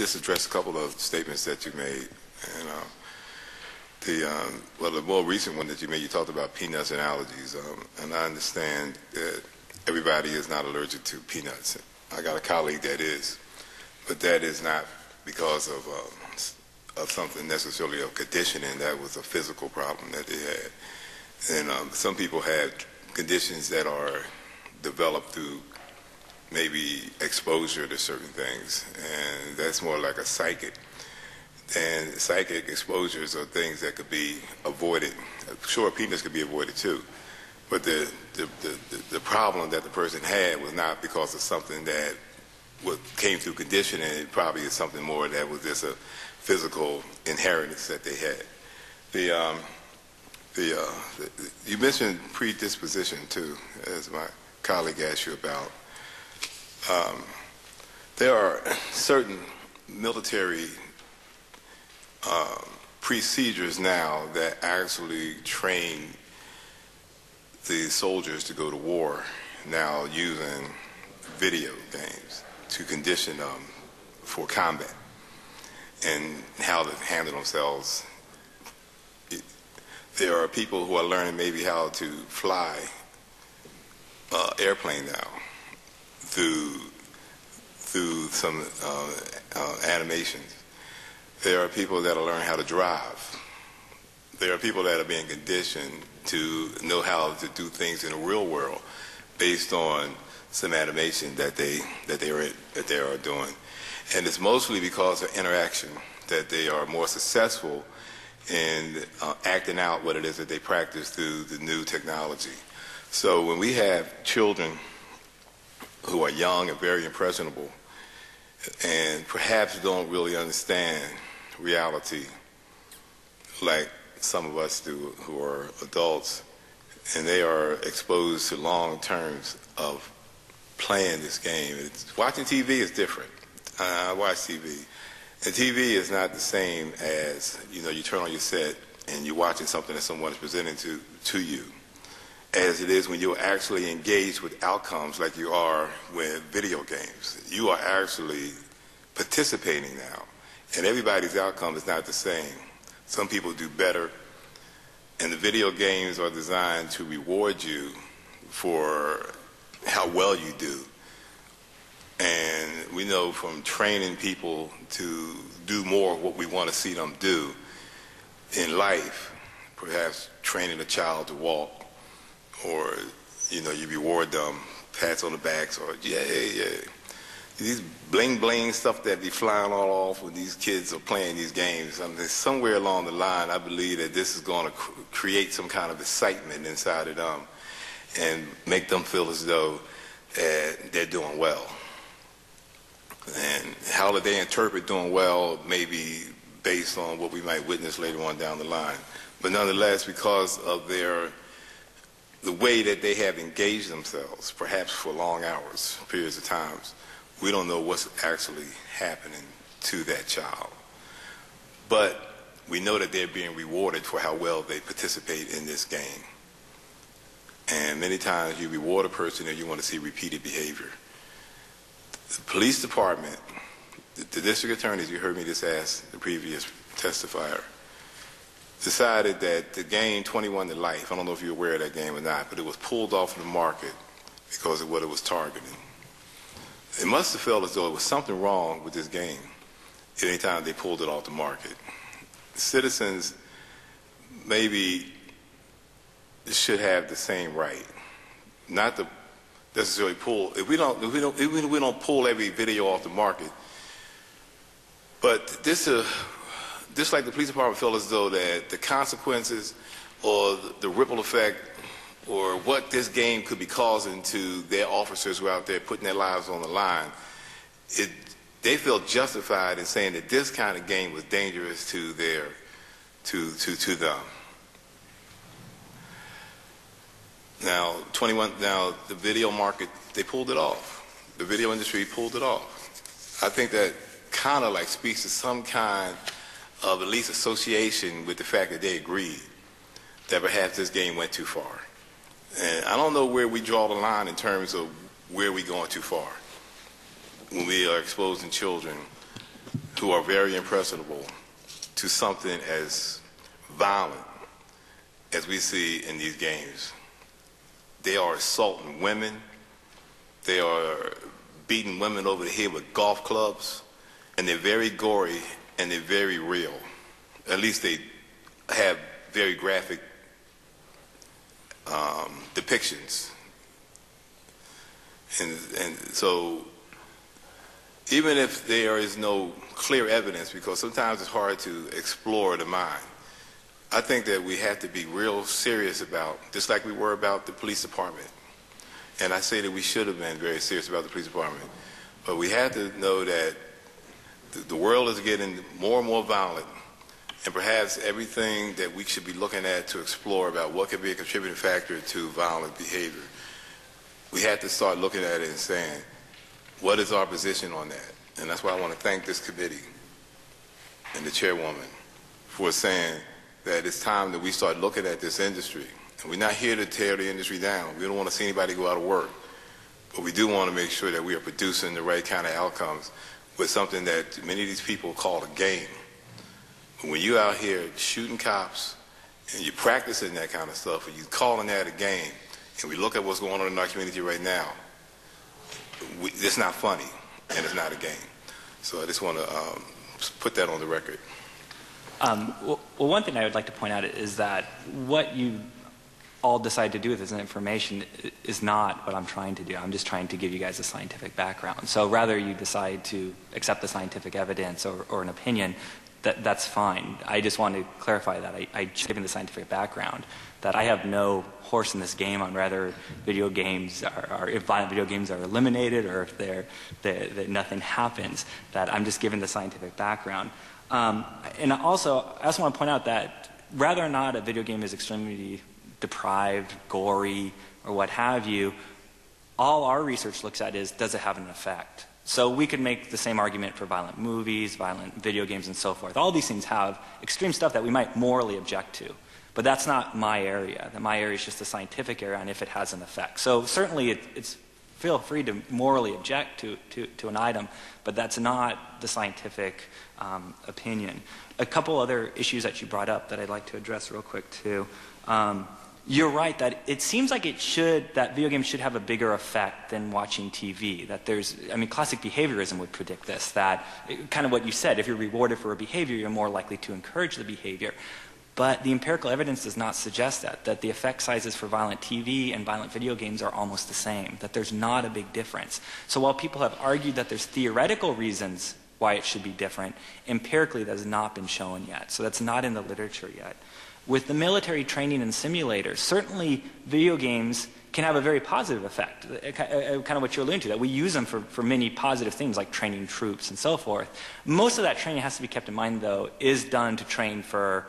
just address a couple of statements that you made. And well, the more recent one that you made, you talked about peanuts and allergies. And I understand that everybody is not allergic to peanuts. I got a colleague that is, but that is not because of something necessarily of conditioning. That was a physical problem that they had. And some people had conditions that are developed through maybe exposure to certain things, and that's more like a psychic. And psychic exposures are things that could be avoided. Sure, peanuts could be avoided too, but the problem that the person had was not because of something that came through conditioning. It probably is something more that was just a physical inheritance that they had. You mentioned predisposition too, as my colleague asked you about. There are certain military procedures now that actually train the soldiers to go to war now using video games to condition them for combat and how to handle themselves. There are people who are learning maybe how to fly airplane now through some animations. There are people that are learning how to drive. There are people that are being conditioned to know how to do things in the real world based on some animation that they are doing. And it's mostly because of interaction that they are more successful in acting out what it is that they practice through the new technology. So when we have children who are young and very impressionable and perhaps don't really understand reality like some of us do who are adults, and they are exposed to long terms of playing this game. Watching TV is different. I watch TV. And TV is not the same as, you turn on your set and you're watching something that someone is presenting to you, as it is when you're actually engaged with outcomes like you are with video games. You are actually participating now, and everybody's outcome is not the same. Some people do better, and the video games are designed to reward you for how well you do. And we know from training people to do more of what we want to see them do in life, perhaps training a child to walk, or you reward them, pats on the backs, or these bling bling stuff that be flying all off when these kids are playing these games. Somewhere along the line, I believe that this is going to create some kind of excitement inside of them and make them feel as though they're doing well. And how they interpret doing well may be based on what we might witness later on down the line. But nonetheless, because of the way that they have engaged themselves, perhaps for long hours, periods of times, we don't know what's actually happening to that child. But we know that they're being rewarded for how well they participate in this game. And many times you reward a person and you want to see repeated behavior. The police department, the district attorneys, you heard me just ask the previous testifier, decided that the game 21 to Life, I don't know if you're aware of that game or not, but it was pulled off the market because of what it was targeting. They must have felt as though it was something wrong with this game any time they pulled it off the market. Citizens maybe should have the same right, not to necessarily pull. If we don't pull every video off the market, but just like the police department felt as though that the consequences or the ripple effect or what this game could be causing to their officers who are out there putting their lives on the line, they felt justified in saying that this kind of game was dangerous to them. Now, the video market, they pulled it off. The video industry pulled it off. I think that kind of like speaks to some kind of at least association with the fact that they agreed that perhaps this game went too far. And I don't know where we draw the line in terms of where we're going too far when we are exposing children who are very impressionable to something as violent as we see in these games. They are assaulting women. They are beating women over the head with golf clubs. And they're very gory and they're very real. At least they have very graphic depictions. And so even if there is no clear evidence, because sometimes it's hard to explore the mind, I think that we have to be real serious about, just like we were about the police department. And I say that we should have been very serious about the police department. But we have to know that the world is getting more and more violent, and perhaps everything that we should be looking at to explore about what could be a contributing factor to violent behavior, we have to start looking at it and saying, what is our position on that? And that's why I want to thank this committee and the chairwoman for saying that it's time that we start looking at this industry. And we're not here to tear the industry down. We don't want to see anybody go out of work. But we do want to make sure that we are producing the right kind of outcomes with something that many of these people call a game. When you're out here shooting cops and you're practicing that kind of stuff, and you're calling that a game, and we look at what's going on in our community right now, it's not funny and it's not a game. So I just want to put that on the record. Well, one thing I would like to point out is that what you all decide to do with this information is not what I'm trying to do. I'm just trying to give you guys a scientific background. So rather you decide to accept the scientific evidence or an opinion, that's fine. I just want to clarify that. I just given the scientific background, that I have no horse in this game on whether video games if violent video games are eliminated or if that nothing happens. That I'm just giving the scientific background. And also, I also want to point out that whether or not a video game is extremely deprived, gory, or what have you, all our research looks at is, does it have an effect? So we could make the same argument for violent movies, violent video games, and so forth. All these things have extreme stuff that we might morally object to. But that's not my area. My area is just the scientific area on if it has an effect. So certainly it's feel free to morally object to an item, but that's not the scientific opinion. A couple other issues that you brought up that I'd like to address real quick too. You're right that it seems like that video games should have a bigger effect than watching TV. That classic behaviorism would predict this, that kind of what you said, if you're rewarded for a behavior, you're more likely to encourage the behavior. But the empirical evidence does not suggest that the effect sizes for violent TV and violent video games are almost the same, that there's not a big difference. So while people have argued that there's theoretical reasons why it should be different, empirically that has not been shown yet. So that's not in the literature yet. With the military training and simulators, certainly video games can have a very positive effect, kind of what you're alluding to, that we use them for many positive things like training troops and so forth. Most of that training, has to be kept in mind though, is done to train for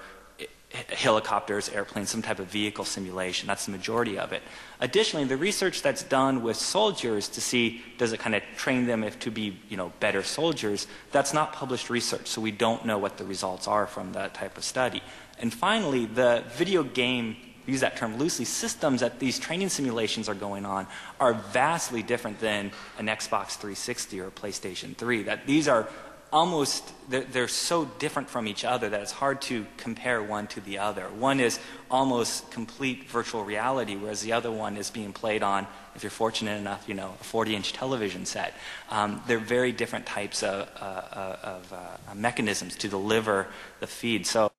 helicopters, airplanes, some type of vehicle simulation. That's the majority of it. Additionally, the research that's done with soldiers to see, does it kind of train them to be, better soldiers, that's not published research, so we don't know what the results are from that type of study. And finally, the video game, use that term loosely, systems that these training simulations are going on are vastly different than an Xbox 360 or a PlayStation 3. That these are almost, they're so different from each other that it's hard to compare one to the other. One is almost complete virtual reality, whereas the other one is being played on, if you're fortunate enough, a 40-inch television set. They're very different types of mechanisms to deliver the feed. So